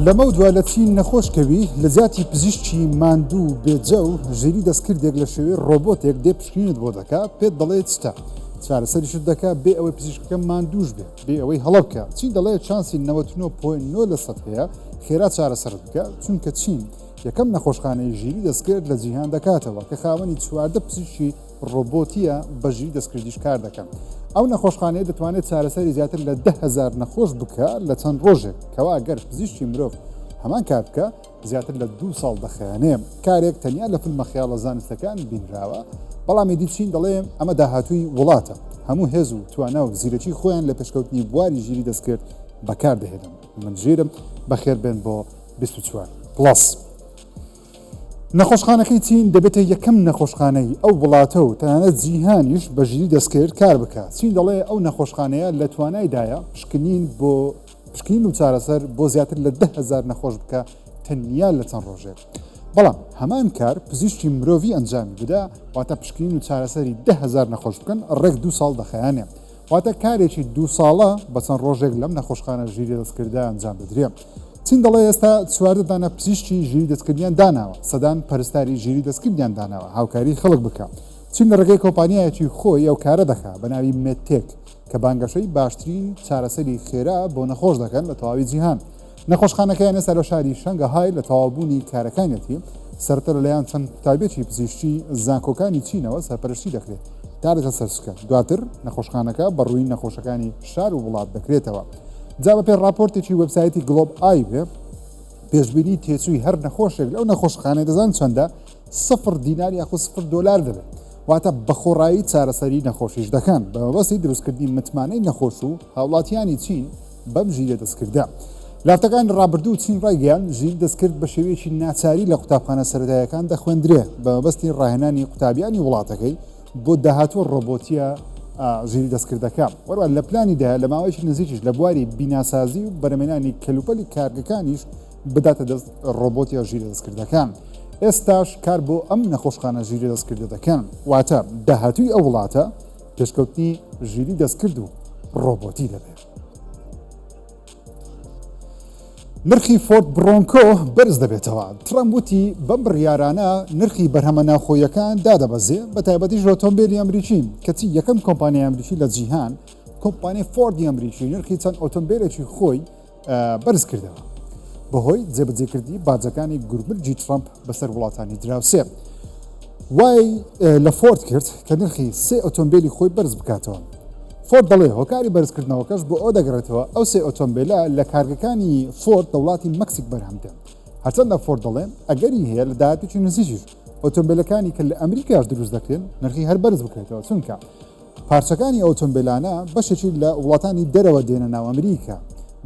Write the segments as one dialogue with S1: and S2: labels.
S1: لەمە دوای لە چین نەخۆشکەوی لە زیاتی پزیشکی ماندوو بێجە و ژێری دەستکردێک لە شێوەی ڕۆبۆتێک دێ پشکنت بۆ دەکا پێت دەڵێ چتە چارەسەریشت دەکا بێ ئەوەی پزیشکەکە ماندووش بێ بێ ئەوەی هەڵە بکە چین دەڵێ چانسی 99.9% هەیە خێرا چارەسەر بکە چونکە چین یەکەم نەخۆشخانەی ژیری دەستکرد لە جیهان دەکاتەوە کە خاوەنی 14 پزیشکی ڕۆبۆتیە بە ژیری دەستکردیش کار دەکەن. ئەو نەخۆشخانەیە دەتوانێت چارەسەری زیاتر لە 10,000 نەخۆش بکە لە چەند ڕۆژێک کەوا گەر پزیشکی مرۆڤ هەمان کار بکە زیاتر لە 2 ساڵ دەخەیانێ کارێک تەنیا لە فیلمە خەیاڵە زانستەکان بینراوە بەڵامی دیچین دەڵێ ئەمە داهاتووی وڵاتە هەموو هێز و توانە و زیرەکی خۆیان لە پێشکەوتنی بواری ژیری دەستکرد بەکار دەهێنن من ژێرم بەخێر بێن بۆ 24 پلس. نەخۆشخانەکەی چین دەبێتە یەکەم نەخۆشخانەی ئەو وڵاتە و تەنانەت جیهانیش بە ژیری دەستکرد کار بکات. چین دەڵێ ئەو نەخۆشخانەیە لە توانایدایە پشکنین و چارەسەر بۆ زیاتر لە 10,000 نەخۆش بکە تەنیا لە چەند ڕۆژێک. بەڵام هەمان کار پزیشکی مرۆڤی ئەنجامی بدا واتە پشکنین و چارەسەری 10,000 نەخۆش بکەن ڕێک 2 ساڵ دەخەیانێ واتە کارێکی 2 ساڵە بە چەند ڕۆژێک لەم نەخۆشخانە ژیری دەستکردا ئەنجام بدرێ. چین دەڵێ ئێستا 14 دانە پزیشکی ژیری دەستکردیان داناوە سەدان پەرستاری ژیری دەستکردیان داناوە هاوکاری خەڵک بکە. چین لە ڕێگەی کۆمپانیایەکی خۆی ئەو کارە دەکا بە ناوی مێتێک کە بانگەشەی باشترین چارەسەری خێرا بۆ نەخۆش دەکەن لە تەواوی جیهان. نەخۆشخانەکەیان ئێستا لە شاری شەنگەهای لە تەواوبوونی کارەکانیەتی سەرەتا لەلایەن چەند قوتابیەتی پزیشکی زانکۆکانی چینەوە سەرپەرشتی دەکرێت تا دەچە سەرسکە دواتر نەخۆشخانەکە بەڕووی نەخۆشەکانی شار و وڵات دەکرێتەوە. جا بە پێ راپۆرتێکی وەبسایتی گلۆب ئای بێ پێشبینی تێچووی هەر نەخۆشێک لەو نەخۆشخانەی دەزان چەندە 0 دینار یاخود 0 دلار دەبێت واتە بەخۆڕایی چارەسەری نەخۆشیش دەکەن بە مەبەستی دروستکردنی متمانەی نەخۆش و هاوڵاتیانی چین بەم ژیرە دەستکردا. لافتەکان ڕابردوو چین ڕایگەیان ژیر دەستکرد بە شێوەیەکی ناچاری لە قوتابخانە سەرەتاییەکان دەخوێندرێ بە مەبەستی ڕاهێنانی قوتابیانی وڵاتەکەی بۆ داهاتوە ڕۆبۆتیە ژیری دەستکردەکە وەروە لە پلانیدا لە ماوەیەکی نزیکیش لە بواری بیناسازی و بەرەمێنانی کەلوپەلی کارگەکانیش بداتە دەست ڕۆبۆتیە ژیری دەستکردەکان. ئێستاش کار بۆ ئەم نەخۆشخانە ژیری دەستکردە دەکەن واتە داهاتووی ئەو وڵاتە پێشکەوتنی ژیری دەستکرد و ڕۆبۆتی دەبێت. نرخی فۆرد برۆنکۆ بەرز دەبێتەوە. ترامپ وتی بەم بڕیارانە نرخی بەرهەمە ناوخۆیەکان دادەبەزێ بە تایبەتیش ئۆتۆمبیلی ئەمریکی کەچی یەکەم کۆمپانیای ئەمریکی لە جیهان کۆمپانیای فۆردی ئەمریکی نرخی چەند ئۆتۆمبیلێکی خۆی بەرز کردەوە بەهۆی جێبەجێکردی باجەکانی گورمرجی ترامپ بەسەر وڵاتانی دراوسێ. وای لە فۆرد کرد کە نرخی 3 ئۆتۆمبیلی خۆی بەرز بکاتەوە. فۆرد دەڵێ هۆکاری بەرزکردنەوەکەش بۆ ئەو دەگەڕێتەوە ئەو 3 ئۆتۆمبیلە لە کارگەکانی فۆرد لە وڵاتی مەکسیک بەرهەمدە. هەرچەندە فۆرد دەڵێ ئەگەری هەیە لە داهاتووی نزیکیش ئۆتۆمبیلەکانی کە لە ئەمریکاش دروست دەکرێن نرخی هەر بەرز بکرێتەوە چونکە پارچەکانی ئۆتۆمبیلانە بەشێکی لە وڵاتانی دەرەوە دێنە ناو ئەمریکا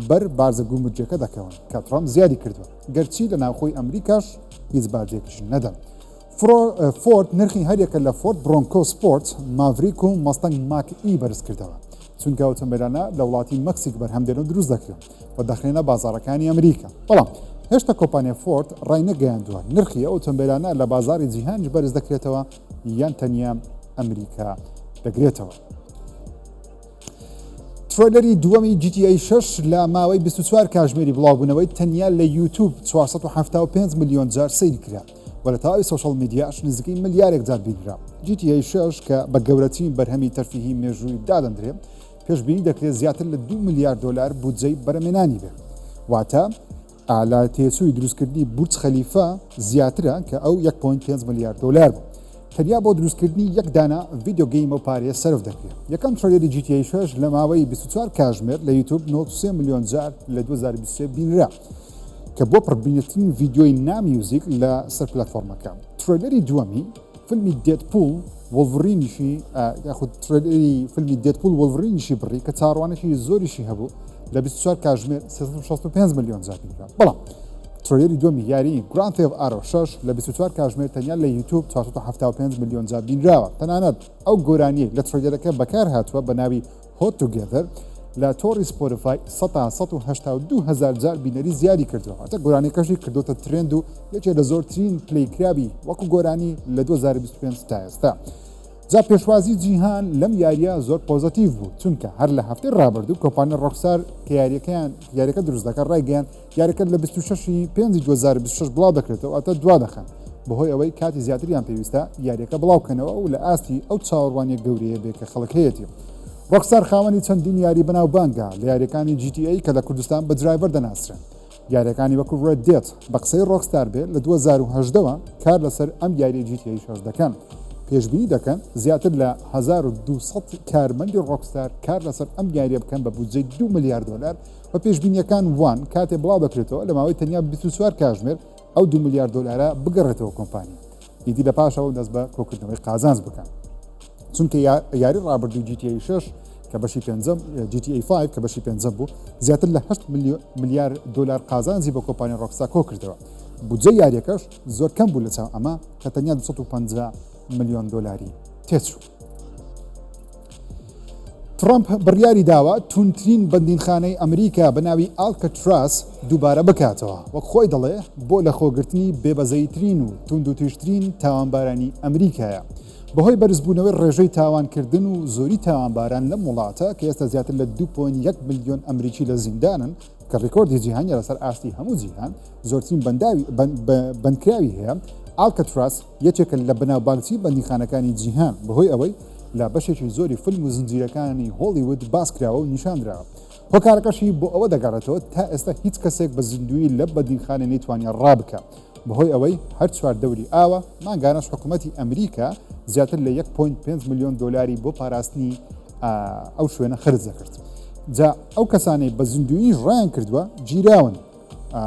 S1: بەر بارزە گومرجەکە دەکەون کە ترامپ زیادی کردووە گەرچی لە ناوخۆی ئەمریکاش هیچ بارجێکیش نەدەن. فۆرد نرخی هەریەکە لە فۆرد برۆنکۆ سپۆرت ماڤریک و مەستەنگ ماک ئی بەرز کردەوە چونکە ئۆتۆمبیلانە لە وڵاتی مەکسیک بەرهەمدێن و دروست دەکرێن و دەخرێنە بازاڕەکانی ئەمریکا. بەڵام هێشتا کۆمپانیای فۆرد ڕای نەگەیاندووە نرخی ئۆتۆمبیلانە لە بازاری جیهانیش بەرز دەکرێتەوە یان تەنیا ئەمریکا دەگرێتەوە. ترۆلەری دووەمی GTA 6 لە ماوەی 24 کاتژمێری بڵاوبوونەوەی تەنیا لە یوتیوب 475 میلیۆن جار سەیری کرا و لە تاوی سۆشەڵ میدیاش نزیکەی ملیارێک جار بینرا. GTA 6 کە بە گەورەترین بەرهەمی تەرفیهی مێژووی دادەندرێ پێشبینی دەکرێت زیاتر لە 2 میلیارد دلار بودجەی بەرەمێنانی بێت واتە ئالا تێچووی دروستکردنی بورج خەلیفە زیاترە کە ئەو 1.5 میلیارد دلار بوو. تەنیا بۆ دروستکردنی یەک دانا ڤیدیۆ گەیم و پارێ سەرف دەکرێت. یەکەم ترۆلەری GTA 6 لە ماوەی 24 کاتژمێر لە یوتیوب 93 میلیۆن جار لە 2023 بینرا کە بۆ پڕبینێترین ڤیدیۆی نامیوزیک لە سەر پلەتفۆرمەکە. ترۆلەری دووەمی فیلمی دێدپول وڵڤرینیشی یاخود ترۆلەری فیلمی دێدپول وڵڤرینیشی بڕی کە چاڕوانێکی زۆریشی هەبوو لە 24 کاتژمێر 365 میلیۆن جار بینرا. بەڵام ترۆلەری دووەمی یاری گراند تێڤ ئارۆ 6 لە 24 کاتژمێر تەنیا لە یوتیوب 475 میلیۆن جار بینراوە. تەنانەت ئەو گۆرانیە لە ترۆلەرەکە بەکار هاتووە بە ناوی هۆت توگێدەر لە تۆڕی سپۆتیفای 182,000 جار بینەری زیادی کردووە. هەتا گۆرانیەکەشی کردوتە ترند و یەکێک لە زۆرترین پلەیکرابی وەکو گۆرانی لە 2025 تا ئێستا. جا پێشوازی جیهان لەم یاریە زۆر پۆزتیڤ بوو چونکە هەر لە هەفتەی ڕابردوو کۆمپانیای ڕۆکسار کە یاریەکە دروست دەکات ڕایگەیان یاریەکە لە 26 پێنجی 2026 بڵاو دەکرێتەوە ئەتە دوا دەخەن بەهۆی ئەوەی کاتی زیاتریان پێویستە یاریەکە بڵاوکەنەوە و لە ئاستی ئەو چاوەڕوانیە گەورەیە بێ کە خەڵک هەیەی ڕۆکستار خاوەنی چەندین یاری بەناو بانگە لە یاریەکانی GTA کە لە کوردستان بە درایڤەر دەناسرن یاریەکانی وەکو Red Dead بە قسەی ڕۆکستار بێ لە 2018ەوە کار لەسەر ئەم یاری GTA 6 دەکەن پێشبینی دەکەن زیاتر لە 1200 کارمەندی ڕۆکستار کار لەسەر ئەم یاریە بکەن بە بودجەی 2 ملیار دلار بە پێشبینیەکان وان کاتێ بڵاو دەکرێتەوە لە ماوەی تەنیا 24 کاتژمێر ئەو 2 ملیار دلارە بگەڕێتەوە کۆمپانی ئیدی لە پاشەوە دەست بە کۆکردنەوەی قازانج بکەن چونکە یاری ڕابردوو GTA 6 کە بەشی پێنجەم GTA 5 کە بەشی پێنجەم بوو زیاتر لە 8 ملیار دلار قازانجی بە کۆمپانی ڕۆکستار کۆ کردەوە بودجەی یاریەکەش زۆر کەم بوو لە چاو ئەمە کە تەنیا 250 ملیۆن دلاری تێچوو ترامپ بڕیاری داوە تونترین بەندینخانەی ئەمریکا بە ناوی ئالکەتراس دووبارە بکاتەوە وەک خۆی دەڵێ بۆ لە خۆگرتنی بێبەزەیترین و تونند و تیشترین تاوانبارانی ئەمریکایە بەهۆی بەرزبوونەوەی ڕێژەی تاوانکردن و زۆری تاوانباران لە وڵاتە کە ئێستا زیاتر لە 2.1 ملیۆن ئەمریکی لە زیندانن کە ڕێکۆردی جیهانی لەسەر ئاستی هەموو جیهان زۆرترین بەندکراوی هەیە ئالکەتراس یەکێکە لە بەناوبانگترین بەندیخانەکانی جیهان بەهۆی ئەوەی لە بەشێکی زۆری فیلم و زنجیرەکانی هۆلیوود باسکراوە و نیشاندراوە هۆکارەکەشی بۆ ئەوە دەگەڕێتەوە تا ئێستا هیچ کەسێک بە زیندوی لە بەندیخانە نەیتوانێت ڕابکە بەهۆی ئەوەی هەر چوار دەوری ئاوە مانگانەش حکوومەتی ئەمریکا زیاتر لە 1.5 ملیۆن دلاری بۆ پاراستنی ئەو شوێنە خرج دەکرد جا ئەو کەسانەی بە زیندویی ڕایان کردووە گیراون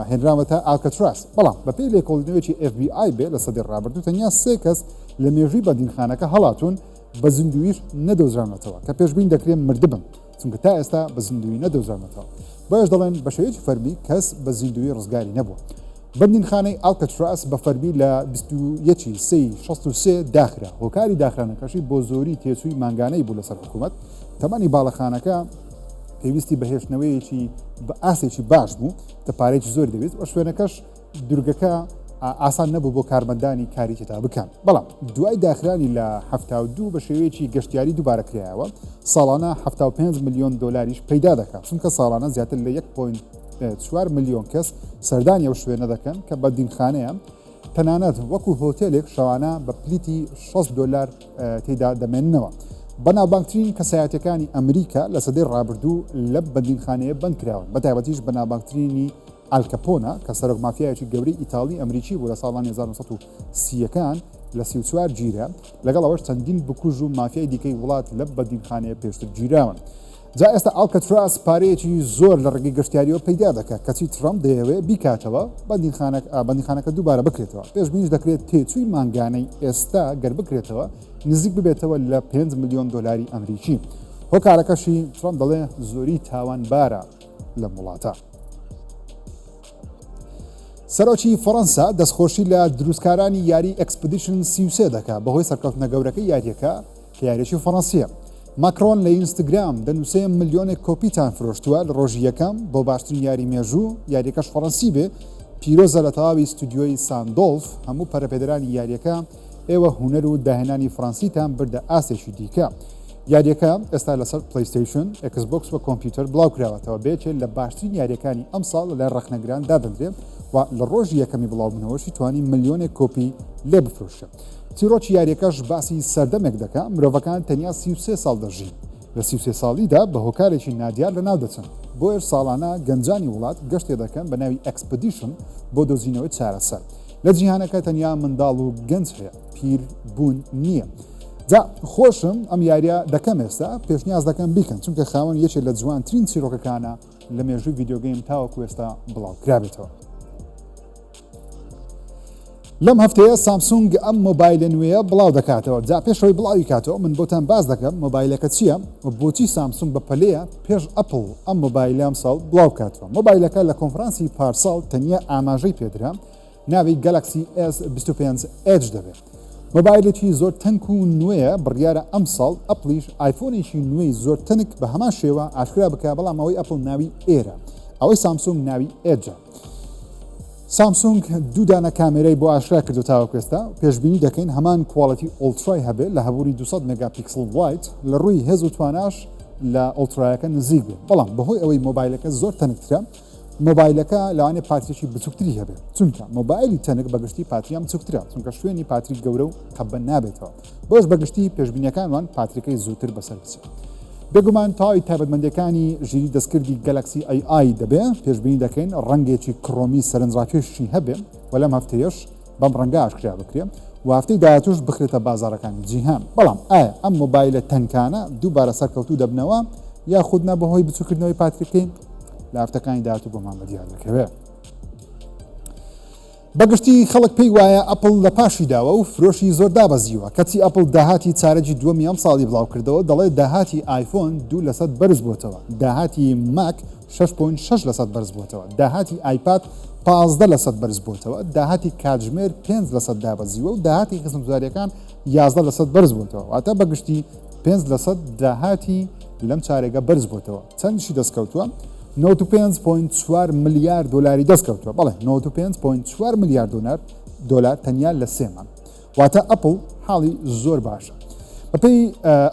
S1: هێنراوەتە ئالکەتراس بەڵام بەپێی لێکۆڵینەوەیکی FBI بێ لە سەدەی ڕابردوو تەنیا 3 کەس لە مێژووی بەندیخانەکە هەڵاتون بە زیندویش نەدۆزرانەتەوە کە پێشبین دەکرێن مردبن چونکە تا ئێستا بە زیندوی نەدۆزرانەتەوە بۆیش دەڵێن بە شێوەیەکی فەرمی کەس بە زیندوی ڕزگاری نەبووە بەندینخانەی ئالکەتراس بە فەرمی لە 21 داخرا هۆکاری داخرانەکەشی بۆ زۆری تێچووی مانگانەی بوو لەسەر حکوومەت تەمانی باڵەخانەکە پێویستی بەهێشتنەوەیەکی بە ئاسێکی باش بوو کە پارێکی زۆری دەبێت و شوێنەکەش دورگەکە ئاسان نەبوو بۆ کارمەندانی کاری تێتا بکەن بەڵام دوای داخرانی لە 72 بە شێوەیەکی گەشتیاری دووبارە کرایەوە ساڵانە 75 ملیۆن دلاریش پەیدا دەکات چونکە ساڵانە زیاتر لە 1.4 ملیۆن کەس سەردانی ئەو شوێنە دەکەن کە بەندینخانەیە تەنانەت وەکو هۆتێلێک شەوانە بە پلیتی 6 دلار تێدا دەمێننەوە بەناوبانگترین کەسایەتەکانی ئەمریکا لە سەدەی ڕابردوو لە بەندینخانەیە بند کراون بەتایبەتیش بەناوبانگترینی ئالکەپۆنا کە سەرۆک مافیایەکی گەورەی ئیتاڵی ئەمریکی بوو لە ساڵانی 1930ەکان لە 34 گیرە لەگەڵ ئەوەش چەندین بکوژ و مافیای دیکەی وڵات لە بەندینخانەیە پێشتر گیراون جا ئێستا ئالکەتراس پارەیەکی زۆر لە ڕێگەی گەشتیاریەوە پەیدا دەکات کەچی ترامپ دەیەوێت بیکاتەوە بەندیخانەکە دووبارە بکرێتەوە پێشبینیش دەکرێت تێچووی مانگانەی ئێستا گەر بکرێتەوە نزیک ببێتەوە لە 5 ملیۆن دلاری ئەمریکی هۆکارەکەشی ترامپ دەڵێ زۆری تاوانبارە لە وڵاتە سەرۆکی فەڕەنسا دەستخۆشی لە دروستکارانی یاری ئەکسپدیشن 33 دەکات بەهۆی سەرکەوتنە گەورەکەی یاریەکە کە یاریەکی فەڕەنسیە ماکرۆن لە ئینستاگرام دەنووسێ ملیۆنێک کۆپیتان فرۆشتووە لە ڕۆژی یەکەم بۆ باشترین یاری مێژوو یاریەکەش فەڕەنسی بێ پیرۆزە لە تەواوی ستودیۆی ساندۆلف هەموو پەرەپێدەرانی یاریەکە ئێوە هوەر و داهێنانی فەڕەنسیتان بردە ئاسێکی دیکە یاریەکە ئێستا لەسەر پلیستیشن ئەکسبۆکس و کۆمپیوتەر بڵاو کراوەتەوە بێچێت لە باشترین یاریەکانی ئەم ساڵ لە ڕەخنەگران دادەندرێت و لە ڕۆژی یەکەمی بڵاوبوونەوەشی توانی ملیۆنێک کۆپی لێ بفرۆشە چیرۆکی یاریەکەش باسی سەردەمێک دەکات مرۆڤەکان تەنیا 33 ساڵ دەژین لە 33 ساڵیدا بە هۆکارێکی نادیار لە ناو دەچن بۆیش ساڵانە گەنجانی وڵات گەشتێ دەکەن بە ناوی ئەکسپدیشن بۆ دۆزینەوەی چارەسەر لە جیهانەکە تەنیا منداڵ و گەنج هەیە پیر بوون نییە جا خۆشم ئەم یاریە دەکەم ئێستا پێشنیاز دەکەم بیکەن چونکە خاوەن یەکێک لە جوانترین چیرۆکەکانە لە مێژووی ڤیدیۆگەیم تاوەکو ئێستا بڵاو کرابێتەوە لەم هەفتەیە سامسونگ ئەم مۆبایلە نوێیە بڵاو دەکاتەوە جا پێشەوەی بڵاوی کاتەوە من بۆتان باز دەکەم مۆبایلەکە چییە بۆچی سامسونگ بە پەلەیە پێش ئەپڵ ئەم مۆبایلە ئەم ساڵ بڵاو کاتەوە مۆبایلەکە لە کۆنفرانسی پارساڵ تەنیا ئاماژەی پێدرا ناوی گەلاکسی S25 Edge دەبێت مۆبایلێکی زۆر تەنک و نوێیە بڕیارە ئەم ساڵ ئەپلیش ئایفۆنێکی نوێی زۆر تەنک بە هەمان شێوە ئاشکرا بکە بەڵام ئەوەی ئەپڵ ناوی ئێرە ئەوەی سامسونگ ناوی ئێجە سامسونگ دوودانە کامێرەی بۆ ئاشرا کردو تاوەکوێستا پێشبینی دەکەین هەمان کوواڵەتی ئۆڵترای هەبێت لە هەبووری 200 مگاپیکسل وایت لە ڕووی هێز و تواناش لە ئۆڵترایەکە نزیک بێت بەڵام بەهۆی ئەوەی مۆبایلەکە زۆر تەنکترە مۆبایلەکە لەوانێ پاتریکی بچووکتری هەبێت چونکە مۆبایلی تەنک بەگشتی پاتریان بچووکترە چونکە شوێنی پاتری گەورە و قەبەن نابێتەوە بۆش بەگشتی پێشبینیەکانوان پاتریکەی زووتر بەسەر بچێت بێگومان تاوای تایبەتمەندەکانی ژیری دەستکردی گەلەکسی AI دەبێت پێشبینی دەکەین ڕەنگێکی کڕۆمی سەرنجڕاکێشی هەبێ و لەم هەفتەیەش بەم ڕەنگە ئاشکرا بکرێت و هەفتەی داهاتووش بخرێتە بازارەکانی جیهان بەڵام ئایا ئەم مۆبایلە تەنکانە دووبارە سەرکەوتوو دەبنەوە یاخودنا بەهۆی بچووکردنەوەی پاتریکەی لە هەفتەکانی داهاتوو بۆمان بەدیار دەکەوێت بەگشتی خەڵک پێی وایە ئەپڵ لە پاشی داوە و فرۆشی زۆر دابەزیوە کەچی ئەپڵ داهاتی چارەجی دووەمی ئەم ساڵی بڵاو کردەوە دەڵێ داهاتی آیفۆن 2% بەرز بووتەوە داهاتی ماک 6.6% بەرز بووتەوە داهاتی آیپاد 15% بەرز بووتەوە داهاتی کاتژمێر 5% دابەزیوە و داهاتی خزمەتگوزاریەکان 11% بەرز بووتەوە واتە بەگشتی 5% داهاتی لەم چارێگە بەرز بووتەوە چەندشی دەستکەوتووە 95.4 ملیار دلاری دەستکەوتووە بەڵێ 95.4 ملیار دلار تەنیا لە سێمان واتە ئەپڵ حاڵی زۆر باشە بەپێی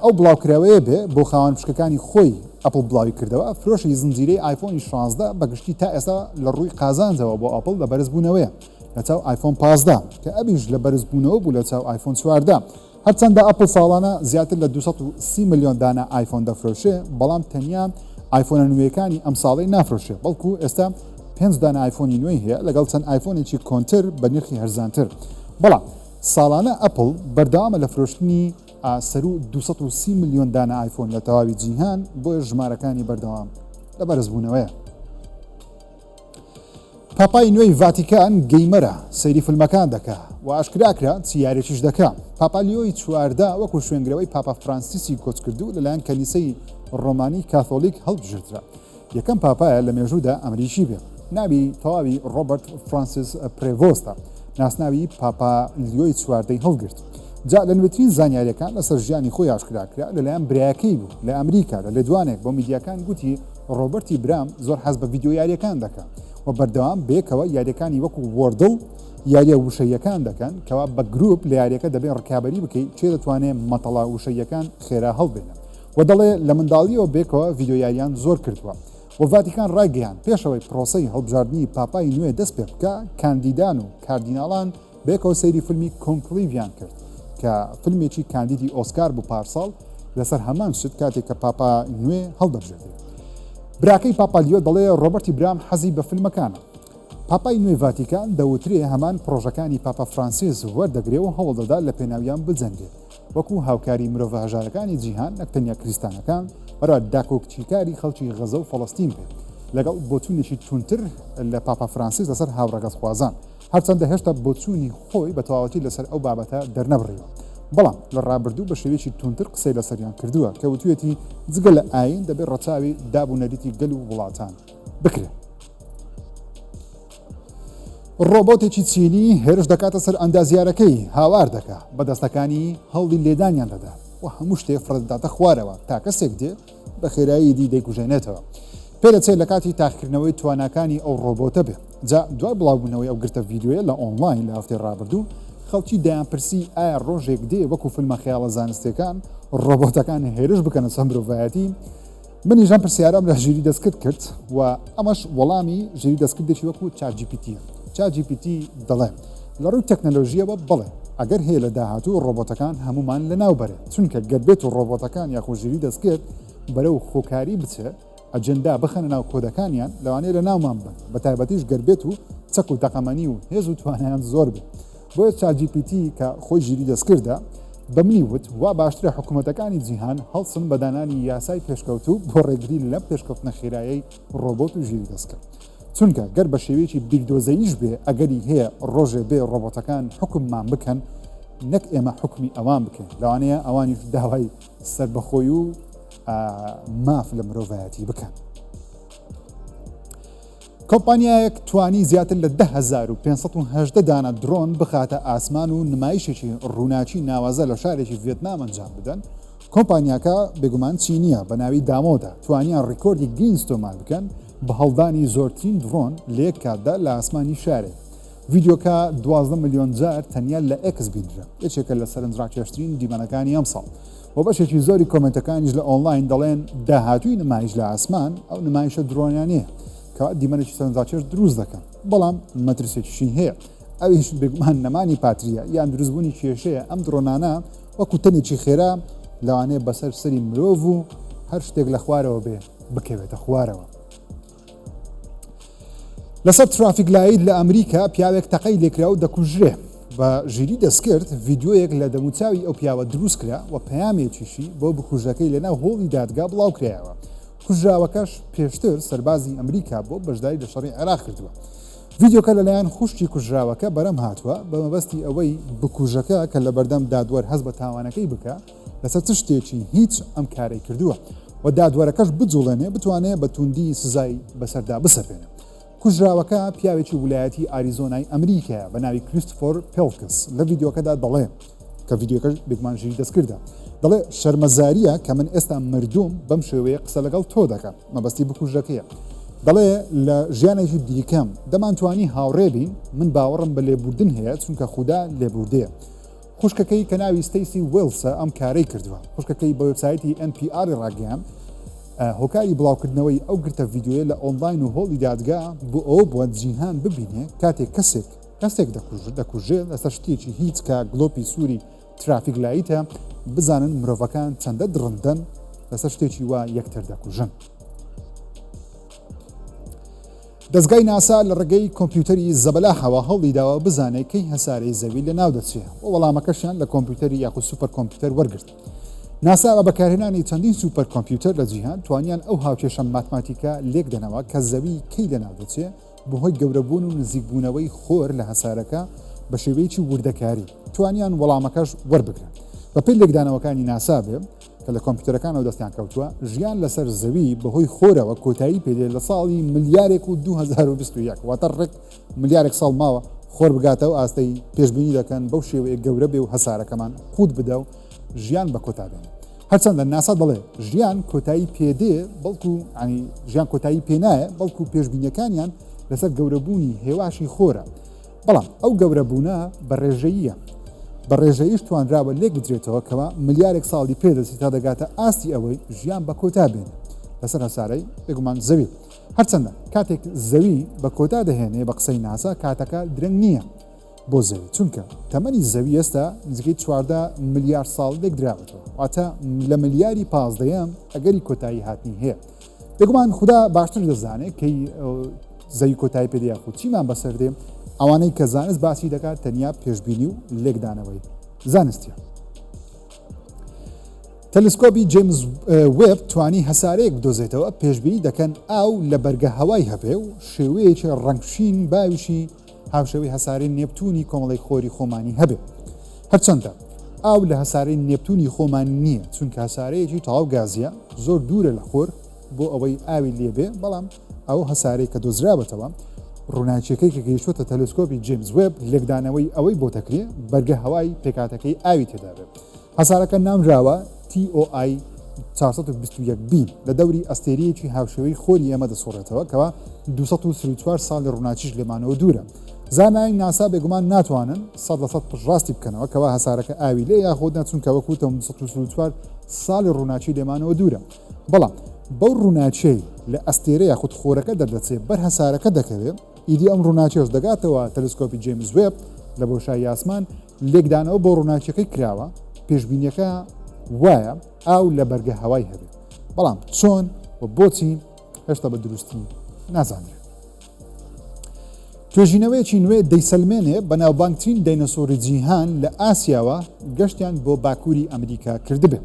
S1: ئەو بڵاوکراوەیە بێ بۆ خاوەن پشکەکانی خۆی ئەپڵ بڵاوی کردەوە فرۆشی زنجیرەی آیفۆنی 16 بەگشتی تا ئێستا لە ڕووی قازانجەوە بۆ ئەپڵ لە بەرزبوونەوەیە لە چاو آیفۆن 15 کە ئەبیش لە بەرزبوونەوە بوو لە چاو آیفۆن 14 هەرچەندە ئەپڵ ساڵانە زیاتر لە 230 میلیۆن دانە آیفۆن دەفرۆشێ بەڵام تەنیا آیفۆنە نوێیەکانی ئەم ساڵی نافرۆشێ بەڵکو ئێستا 5 دانە آیفۆنی نوێی هەیە لەگەڵ چەند آیفۆنێکی کۆنتر بە نرخی هەرزانتر بەڵام ساڵانە ئەپڵ بەردەوامە لە فرۆشتنی سەر و 230 میلیۆن دانە آیفۆن لە تەواوی جیهان بۆ ژمارەکانی بەردەوام لە بەرزبوونەوەیە پاپای نوێی ڤاتیکان گەیمەرە سەیری فیلمەکان دەکا و ئاشکراکرا چیارێکیش دەکا پاپالیۆی چواردا وەکو شوێنگرەوەی پاپا فرانسیسی کۆچ کردو لەلایەن کەنیسەی ڕۆمانی کاتۆلیک هەڵبژێترا یەکەم پاپایە لە مێژوودا ئەمریکی بێ ناوی تەواوی ڕۆبرت فرانسیس پرێڤۆستە ناسناوی پاپا لیۆی چواردەی هەڵگرت جا لە نوێترین زانیاریەکان لەسەر ژیانی خۆی ئاشکراکرا لەلایەن برایەکەی بوو لە ئەمریکا لە لێدوانێک بۆ میدیاکان گوتی ڕۆبرتی برام زۆر حەز بە ڤیدیۆ یاریەکان دەکات و بەردەوام بێکەوە یاریەکانی وەکو وۆردڵ یاریە وشەیەکان دەکەن کەوا بە گروپ لە یاریەکە دەبێت ڕکابی بکەیت چێ دەتوانێت مەتەڵا وشەیەکان خێرا هەڵبێنن و دەڵێ لە منداڵیەوە بێکەوە ڤیدیۆ یاریان زۆر کردووە و ڤاتیکان ڕایگەیان پێشەوەی پرۆسەی هەڵبژاردننی پاپای نوێ دەست پێ بکە کاندیدان و کاردیناڵان بێکەوە سەیری فیلمی کۆنکلیڤیان کرد کە فیلمێکی کاندیدی ئۆسکار بوو پارساڵ لەسەر هەمان شت کاتێک کە پاپا نوێ هەڵدەبژێتێت براکەی پاپالیۆ دەڵێ ڕۆبرتی برام حەزی بە فیلمەکانە پاپای نوێی ڤاتیکان دەوترێ هەمان پرۆژەکانی پاپا فرانسیس وەردەگرێ و هەوڵدەدا لە پێناویان بجەنگێت وەکو هاوکاری مرۆڤ هەژارەکانی جیهان نەکتەنیا کریستانەکان بەڕات داکۆکچیکاری خەڵکی غەزە و فەڵەستین بێت لەگەڵ بۆچوونێکی تونتر لە پاپا فرانسیس لەسەر هاوڕەگەز خوازان هەرچەندە هێشتا بۆچوونی خۆی بە تەواوەتی لەسەر ئەو بابەتە دەرنەبڕیەوە بەڵام لە ڕابردوو بە شێوێکی تونتر قسەی لەسەریان کردووە کە وتوێتی جگە لە ئاین دەبێت ڕەچاوی دابوونەریتی گەل و وڵاتان بکرێت ڕۆبۆتێکی چینی هێرش دەکاتە سەر ئەندازیارەکەی هاوار دەکا بە دەستەکانی هەڵی لێدانیان دەدا و هەموو شتێ فرەتداتە خوارەوە تا کەسێک دێ بە خێرایی دی دەیکوژێنێتەوە پێ دەچێت لە کاتی تاقیکردنەوەی تواناکانی ئەو ڕۆبۆتە بێ جا دوای بڵاوبوونەوەی ئەو گرتە ڤیدیۆیە لە ئۆنلاین لە هەفتەی ڕابردوو خەڵکی دەیانپرسی ئایا ڕۆژێک دێ وەکو فیلمە خەیاڵە زانستیەکان ڕۆبۆتەکان هێرش بکەنە چەند مرۆڤایەتی منیژان پرسیارام لە ژیری دەستکرد کرد و ئەمەش وەڵامی ژیری دەستکردێکی وەکو ChatGPT-ە ChatGPT دەڵێ لە ڕووی تەکنەلۆژیەوە بڵێ ئەگەر هەیە لە داهاتوو ڕۆبۆتەکان هەمومان لە ناوبەرێ چونکە گەربێت و ڕۆبۆتەکان یاخۆ ژیری دەستکرد بەرەو خۆکاری بچێت ئەجندا بخەنە ناو کۆدەکانیان لەوانەیە لە ناومان بن بە تایبەتیش گەربێت و چەک و تەقەمەنی و هێز و توانیان زۆر بێت بۆیە ChatGPT کە خۆی ژیری دەستکردە بە منی وت وا باشترە حکوومەتەکانی جیهان هەڵسن بەدانانی یاسای پێشکەوتو بۆ ڕێگری لە پێشکەوتنە خێرایی ڕۆبۆت و ژیری دەستکرد چونکە گەر بە شێوەیەکی بیردۆزەیش بێ ئەگەری هەیە ڕۆژێ بێ ڕۆبۆتەکان حکممان بکەن نەک ئێمە حکمی ئەوان بکەین لەوانەیە ئەوانیش داوای سربەخۆی و ماف لە مرۆڤایەتی بکەن کۆمپانیایەک توانی زیاتر لە 10500 دانە درۆن بخاتە ئاسمان و نمایشێکی ڕووناچی ناوازە لە شارێکی ڤێتنام ئەنجام بدەن کۆمپانیاکە بێگومان چینیە بە ناوی دامۆدا توانیان ڕیکۆردی گینس تۆمار بکەن بە هەڵدانی زۆرترین درۆن لە یەک کاتدا لە ئاسمانی شارێ ڤیدیۆکە 12 میلیۆن جار تەنیا لە ئەکس بینرا یەکێکە لە سەرنجڕاکێشترین دیمەنەکانی ئەم ساڵ و بەشێکی زۆری کۆمنتەکانیش لە ئۆنلاین دەڵێن داهاتووی نمایش لە ئاسمان ئەو نمایشە درۆنیانەیە کە دیمەنێکی سەرنجاچێش دروست دەکەن بەڵام مەترسێکیشی هەیە ئەویش بێگومان نەمانی پاتریە یان دروستبوونی کێشەیە ئەم درۆنانە وەکو تەنێکی خێرا لەوانەیە بەسەر سەری مرۆڤ و هەر شتێک لە خوارەوە بێ بکەوێتە خوارەوە. لەسەر ترافیک لایت لە ئەمریکا پیاوێک تەقەی لێکرا و دەکوژرێ بە ژیری دەستکرد ڤیددیۆیەک لە دەموچاوی ئەو پیاوە دروست کرا و پەیامێکیشی بۆ بکوژەکەی لەناو هۆڵی دادگا بڵاو کرایەوە. کوژراوەکەش پێشتر سەربازی ئەمریکا بۆ بەشداری لە شەڕی عێراق کردووە. ڤیددیۆکە لەلایەن خوشتی کوژراوەکە بەرەم هاتووە بە مەبەستی ئەوەی بکوژەکە کە لە بەردەم دادوەر هەست بە تاوانەکەی بکە لەسەر چ شتێکی هیچ ئەم کارەی کردووە و دادوەرەکەش بجوڵێنێ بتوانێت بە توندی سزای بەسەردا بسەپێنێ. کوژراوەکە پیاوێکی ویلایەتی ئاریزۆنای ئەمریکایە بە ناوی کریستۆفەر پێڵکس لە ڤیددیۆکەدا دەڵێ کە ڤیددیۆکەش بێگومان ژیری دەستکردە دەڵێ شەرمەزاریە کە من ئێستا مردوم بەم شێوەیە قسە لەگەڵ تۆ دەکەم مەبەستی بکوژەکەیە دەڵێ لە ژیانێکی دیکەم دەمانتوانی هاوڕێ بین من باوەڕم بە لێبوردن هەیە چونکە خودا لێبوردەیە. خوشکەکەی کە ناوی ستەیسی وێلسە ئەم کارەی کردووە. خوشکەکەی بە وێبسایتی NPR ڕاگەیان هۆکاری بڵاوکردنەوەی ئەو گرتە ڤیددیۆیە لە ئۆنلاین و هۆڵی دادگا بۆ ئەو بۆ جیهان ببینێ کاتێک کەسێک دەکوژێت لەسەر شتێکی هیچ کە گلۆپی سووری ترافیک لایتە بزانن مرۆڤەکان چەندە درڕندن لەسەر شتێکی وا یەکتر دەکوژن. دەستگای ناسا لە ڕێگەی کۆمپیوتەری زەبەلاحەوە هەڵی داوە بزانێت کەی هەسارەی زەوی لە ناو دەچێت و وەڵامەکەشیان لە کۆمپیوتەری یاخود سوپەر کۆمپیوتەر وەرگرت. ناسا بە بەکارهێنانی چەندین سوپەر کۆمپیوتەر لە جیهان توانیان ئەو هاوکێشە ماتماتیکا لێک دەنەوە کە زەوی کەی لە ناو دەچێت بەهۆی گەورەبوون و نزیکبوونەوەی خۆر لە هەسارەکە بە شێوەیەکی وردەکاری توانیان وەڵامەکەش وەربگرن. بە پێی لێکدانەوەکانی ناسا بێ کە لە کۆمپیوتەرەکانەوە دەستیان کەوتووە ژیان لەسەر زەوی بەهۆی خۆرەوە کۆتایی پێدێ لە ساڵی ملیارێک و 2021 واتە ڕێک ملیارێک ساڵ ماوە خۆر بگاتەوە ئاستەی پێشبینی دەکەن بەو شێوەیە گەورە بێ و هەسارەکەمان قوت بدە و ژیان بە کۆتا بێن. هەرچەندە ناسا دەڵێ ژیان کۆتایی پێدێ بەڵکو ژیان کۆتایی پێنایە بەڵکو پێشبینیەکانیان لەسەر گەورەبوونی هێواشی خۆرە بەڵام ئەو گەورەبوونە بە ڕێژەییە بە ڕێژەیش توانراوە لێک بدرێتەوە کەەوە ملیارێک ساڵی پێدەچی تا دەگاتە ئاستی ئەوەی ژیان بە کۆتا بێن لەسەر هەسارەی بێگومان زەوی. هەرچەندە کاتێک زەوی بە کۆتا دەهێنێ بە قسەی ناسا کاتەکە درەنگ نییە بۆ زەوی چونکە تەمەنی زەوی ئێستا نزیکەی 14 ملیار ساڵ لێک دراوەتەوە واتە لە ملیاری 15 ئەگەری کۆتایی هاتنی هەیە. بێگومان خوددا باشتر دەزانێت کەی زەوی کۆتایی پێدەیە خو چیمان بەسەردێ ئەوانەی کە زانست باسی دەکات تەنیا پێشبینی و لێکدانەوەی زانستیە. تەلسکۆپی جیمز وێب توانی هەسارەیەک بدۆزێتەوە پێشبینی دەکەن ئاو لە بەرگە هەوای هەبێ و شێوەیەکی ڕەنگشین باویشی هاوشەوی هەسارەی نێپتونی کۆمەڵی خۆری خۆمانی هەبێ. هەرچەندە ئاو لە هەسارەی نێپتونی خۆمان نییە چونکە هەسارەیەکی تەواو گازیە زۆر دوورە لە خۆر بۆ ئەوەی ئاوی لێبێ بەڵام ئەو هەسارەی کە دۆزرابێتەوە ڕووناچیەکەی کە گەیشتوتە تەلسکۆپی جیمز وێب لێکدانەوەی ئەوەی بۆ تەکرێ بەرگە هەوای پێکاتەکەی ئاوی تێدا بێت. هەسارەکە نامراوە TOI 421b لە دەوری ئەستێریەکی هاوشێوەی خۆری ئێمە دەسۆڕێتەوە کەوا 234 ساڵی ڕووناچیش لێمانەوە دوورە. زانای ناسا بێگومان ناتوانن 100% پشڕاستی بکەنەوە کەوا هەسارەکە ئاوی لێ یاخۆ نەچونکە وەکوتە 234 ساڵی ڕووناچی لێمانەوە دوورە. بەڵام بەو ڕووناچەی لە ئەستێرە یاخود خۆرەکە دەردەچێت بەر هەسارەکە دەکەوێت ئیدی ئەم ڕووناچێش دەگاتەوە تەلسکۆپی جیمز وێب لە بۆشای یاسمان لێکدانەوە بۆ ڕووناچیەکەی کراوە پێشبینیەکە وایە ئاو لە بەرگە هەوای هەبێت بەڵام چۆن و بۆچی هێشتا بە دروستی نازانرێت. توێژینەوەیەکی نوێ دەیسەلمێنێ بەناوبانگترین داینەسۆری جیهان لە ئاسیاوە گەشتیان بۆ باکووری ئەمریکا کردبێ.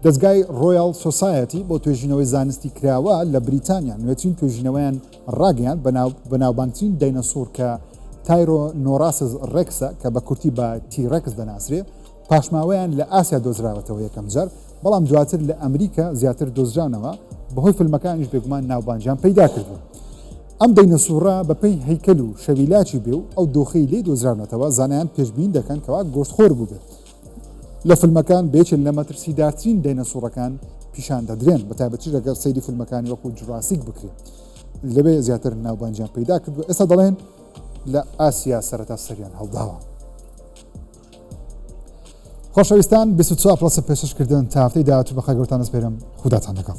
S1: دەستگای ڕۆیال سۆسایەتی بۆ توێژینەوەی زانستی کراوە لە بریتانیا نوێترین توێژینەوەیان ڕاگەیان بەناوبانگترین داینەسۆر کە تایرۆنۆراسس ڕێکسە کە بە کورتی بە تیڕێکس دەناسرێ پاشماوەیان لە ئاسیا دۆزراوەتەوە یەکەم جار بەڵام دواتر لە ئەمریکا زیاتر دۆزراونەوە بەهۆی فیلمەکانیش بێگومان ناوبانجیان پەیدا کردوون. ئەم داینەسۆرە بەپێی هەیکەل و شەویلاکی بێ و ئەو دۆخەی لێ دۆزراونەتەوە زانایان پێشبین دەکەن کەوا گۆشتخۆر بووبێت. لە فیلمەکان بێچن لە مەترسیدارترین داینەسۆرەکان پیشان دەدرێن بەتایبەتی لەگەڵ سەیری فیلمەکانی وەکو جوراسیک بکرێن لەبێ زیاتر ناوبانجیان پەیدا کردووە ئێستا دەڵێن لە ئاسیا سەرەتا سەریان هەڵداوە. خۆشەویستان 24 پلەسە پێشکردن تا هەفتەی داهاتوو بەخێر گەورتان دەسپێرم خوداتان لەگەڵ.